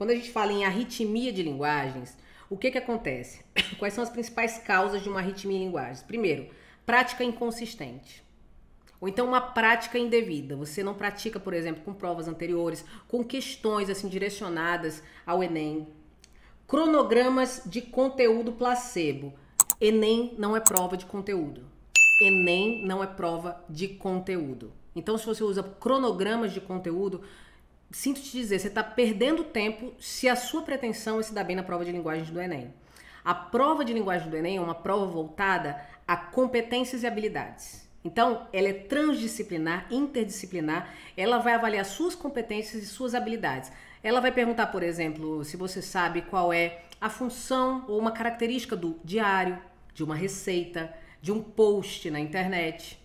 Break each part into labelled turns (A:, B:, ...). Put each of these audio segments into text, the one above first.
A: quando a gente fala em arritmia de linguagens, o que acontece? Quais são as principais causas de uma arritmia em linguagens? Primeiro, prática inconsistente. Ou então uma prática indevida. Você não pratica, por exemplo, com provas anteriores, com questões assim direcionadas ao Enem. Cronogramas de conteúdo placebo. Enem não é prova de conteúdo. Enem não é prova de conteúdo. Então, se você usa cronogramas de conteúdo, sinto te dizer, você está perdendo tempo se a sua pretensão é se dar bem na prova de linguagens do Enem. A prova de linguagem do Enem é uma prova voltada a competências e habilidades. Então, ela é transdisciplinar, interdisciplinar, ela vai avaliar suas competências e suas habilidades. Ela vai perguntar, por exemplo, se você sabe qual é a função ou uma característica do diário, de uma receita, de um post na internet.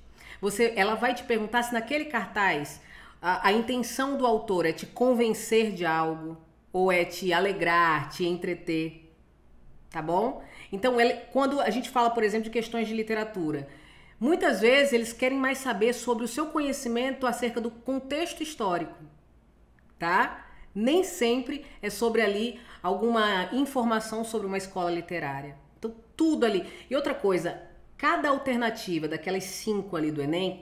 A: Ela vai te perguntar se naquele cartaz a intenção do autor é te convencer de algo ou é te alegrar, te entreter, tá bom? Então, quando a gente fala, por exemplo, de questões de literatura, muitas vezes eles querem mais saber sobre o seu conhecimento acerca do contexto histórico, tá? Nem sempre é sobre ali alguma informação sobre uma escola literária. Então, tudo ali. E outra coisa, cada alternativa daquelas 5 ali do Enem,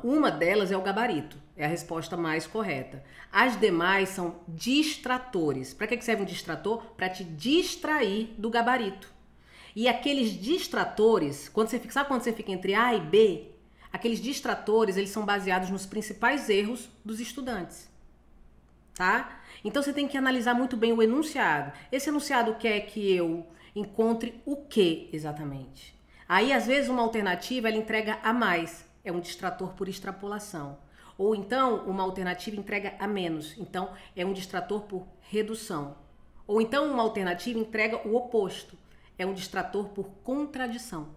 A: uma delas é o gabarito, é a resposta mais correta. As demais são distratores. Para que serve um distrator? Para te distrair do gabarito. E aqueles distratores, sabe quando você fica entre A e B? Aqueles distratores, eles são baseados nos principais erros dos estudantes, tá? Então você tem que analisar muito bem o enunciado. Esse enunciado quer que eu encontre o que exatamente? Aí, às vezes, uma alternativa, ela entrega a mais. É um distrator por extrapolação. Ou então, uma alternativa entrega a menos. Então, é um distrator por redução. Ou então, uma alternativa entrega o oposto. É um distrator por contradição.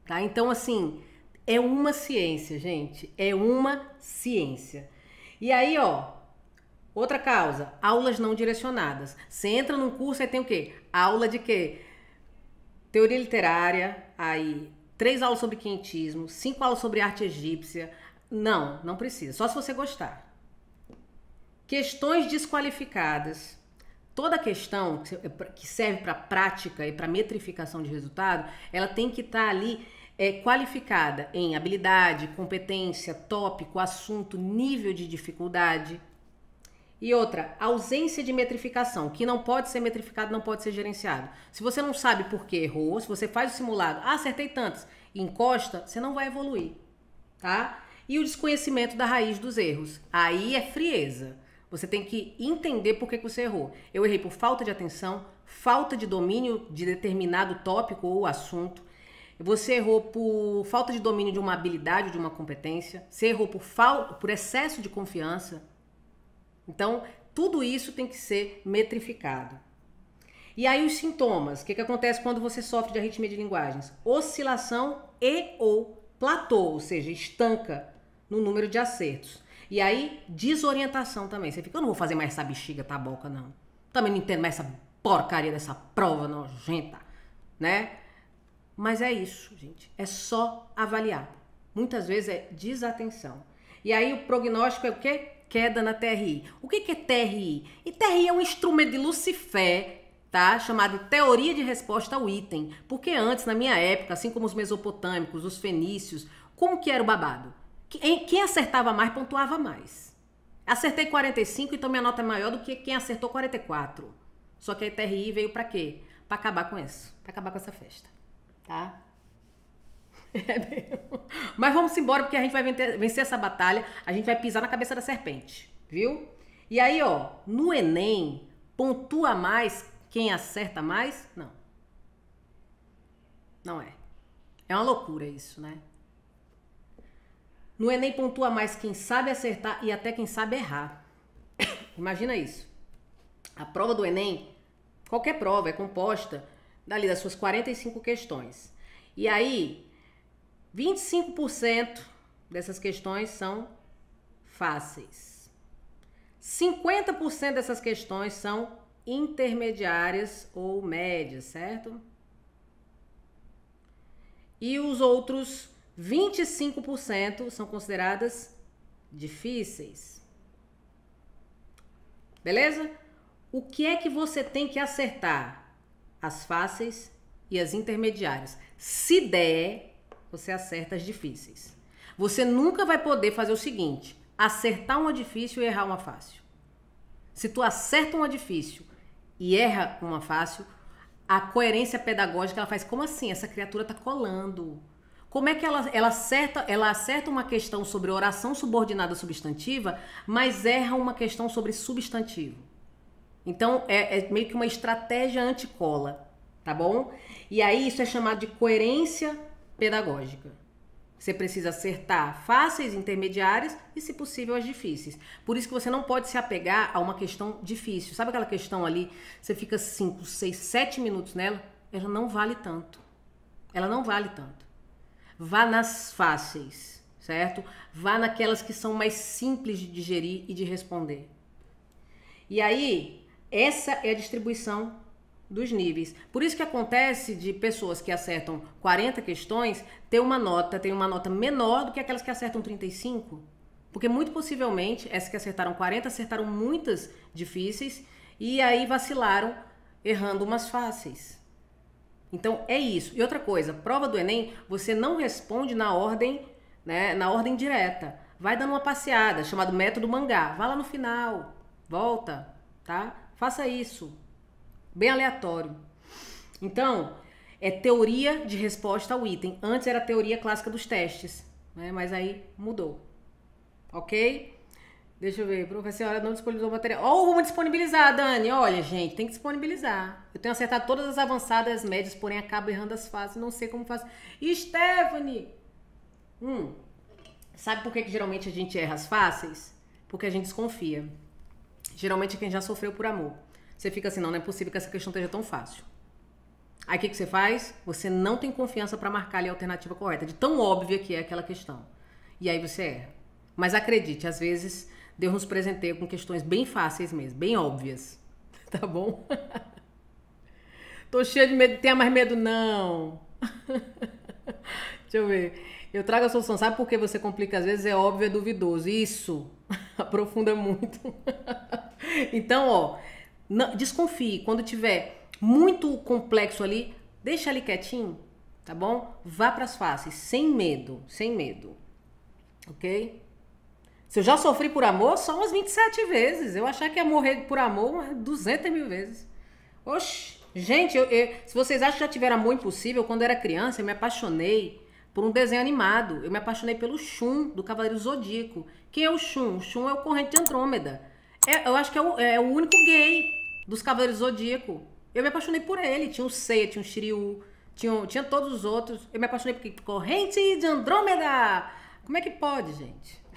A: Tá? Então, assim, é uma ciência, gente. É uma ciência. E aí, ó, outra causa, aulas não direcionadas. Você entra num curso e tem o quê? Aula de quê? Teoria literária, aí 3 aulas sobre quinhentismo, 5 aulas sobre arte egípcia. Não precisa, só se você gostar. Questões desqualificadas. Toda questão que serve para prática e para metrificação de resultado, ela tem que estar ali qualificada em habilidade, competência, tópico, assunto, nível de dificuldade. E outra, ausência de metrificação. O que não pode ser metrificado não pode ser gerenciado. Se você não sabe por que errou, se você faz o simulado, acertei tantos, e encosta, você não vai evoluir, tá? E o desconhecimento da raiz dos erros. Aí é frieza. Você tem que entender por que você errou. Eu errei por falta de atenção, falta de domínio de determinado tópico ou assunto. Você errou por falta de domínio de uma habilidade, de uma competência. Você errou por excesso de confiança. Então, tudo isso tem que ser metrificado. E aí os sintomas, o que acontece quando você sofre de arritmia de linguagens? Oscilação e ou platô, ou seja, estanca no número de acertos. E aí, desorientação também. Você fica, eu não vou fazer mais essa bexiga taboca, não. Também não entendo mais essa porcaria dessa prova nojenta, né? Mas é isso, gente. É só avaliar. Muitas vezes é desatenção. E aí o prognóstico é o quê? Queda na TRI. O que é TRI? E TRI é um instrumento de Lucifer, tá? Chamado Teoria de Resposta ao Item. Porque antes, na minha época, assim como os mesopotâmicos, os fenícios, como que era o babado? Quem acertava mais, pontuava mais. Acertei 45, então minha nota é maior do que quem acertou 44. Só que a TRI veio pra quê? Pra acabar com isso. Pra acabar com essa festa, tá? Mas vamos embora, porque a gente vai vencer essa batalha. A gente vai pisar na cabeça da serpente, viu? E aí, ó, no Enem, pontua mais quem acerta mais? Não. Não é. É uma loucura isso, né? No Enem pontua mais quem sabe acertar e até quem sabe errar. Imagina isso. A prova do Enem, qualquer prova, é composta dali das suas 45 questões. E aí, 25% dessas questões são fáceis. 50% dessas questões são intermediárias ou médias, certo? E os outros 25% são consideradas difíceis. Beleza? O que é que você tem que acertar? As fáceis e as intermediárias. Se der, você acerta as difíceis. Você nunca vai poder fazer o seguinte: acertar uma difícil e errar uma fácil. Se tu acerta uma difícil e erra uma fácil, a coerência pedagógica ela faz como assim? Essa criatura tá colando. Como é que ela acerta uma questão sobre oração subordinada substantiva, mas erra uma questão sobre substantivo? Então, é meio que uma estratégia anticola, tá bom? E aí, isso é chamado de coerência pedagógica. Você precisa acertar fáceis, intermediárias e, se possível, as difíceis. Por isso que você não pode se apegar a uma questão difícil. Sabe aquela questão ali, você fica 5, 6, 7 minutos nela? Ela não vale tanto. Ela não vale tanto. Vá nas fáceis, certo? Vá naquelas que são mais simples de digerir e de responder. E aí, essa é a distribuição dos níveis. Por isso que acontece de pessoas que acertam 40 questões ter uma nota menor do que aquelas que acertam 35. Porque muito possivelmente, essas que acertaram 40 acertaram muitas difíceis e aí vacilaram errando umas fáceis. Então, é isso. E outra coisa, prova do Enem, você não responde na ordem, né, na ordem direta. Vai dando uma passeada, chamado método mangá. Vai lá no final, volta, tá? Faça isso. Bem aleatório. Então, é teoria de resposta ao item. Antes era a teoria clássica dos testes, né? Mas aí mudou. Ok? Deixa eu ver, professora não disponibilizou o material. Ó, vamos disponibilizar, Dani. Olha, gente, tem que disponibilizar. Eu tenho acertado todas as avançadas e as médias, porém acabo errando as fáceis. Não sei como faço. Stephanie! Sabe por que geralmente a gente erra as fáceis? Porque a gente desconfia. Geralmente é quem já sofreu por amor. Você fica assim, não é possível que essa questão esteja tão fácil. Aí o que você faz? Você não tem confiança para marcar ali a alternativa correta, de tão óbvia que é aquela questão. E aí você erra. Mas acredite, às vezes Deus nos presenteia com questões bem fáceis mesmo, bem óbvias. Tá bom? Tô cheia de medo, tenha mais medo não. Deixa eu ver. Eu trago a solução. Sabe por que você complica às vezes? É óbvio, é duvidoso. Isso. Aprofunda muito. Então, ó, não, desconfie. Quando tiver muito complexo ali, deixa ali quietinho, tá bom? Vá pras fáceis, sem medo, sem medo. Ok? Se eu já sofri por amor, só umas 27 vezes. Eu achar que ia morrer por amor umas 200 mil vezes. Oxi. Gente, se vocês acham que já tiveram amor impossível, quando eu era criança, eu me apaixonei por um desenho animado. Eu me apaixonei pelo Shun, do Cavaleiro Zodíaco. Quem é o Shun? O Shun é o Corrente de Andrômeda. Eu acho que é o único gay dos Cavaleiros Zodíaco. Eu me apaixonei por ele. Tinha o Seiya, tinha o Shiryu, tinha todos os outros. Eu me apaixonei por Corrente de Andrômeda. Como é que pode, gente?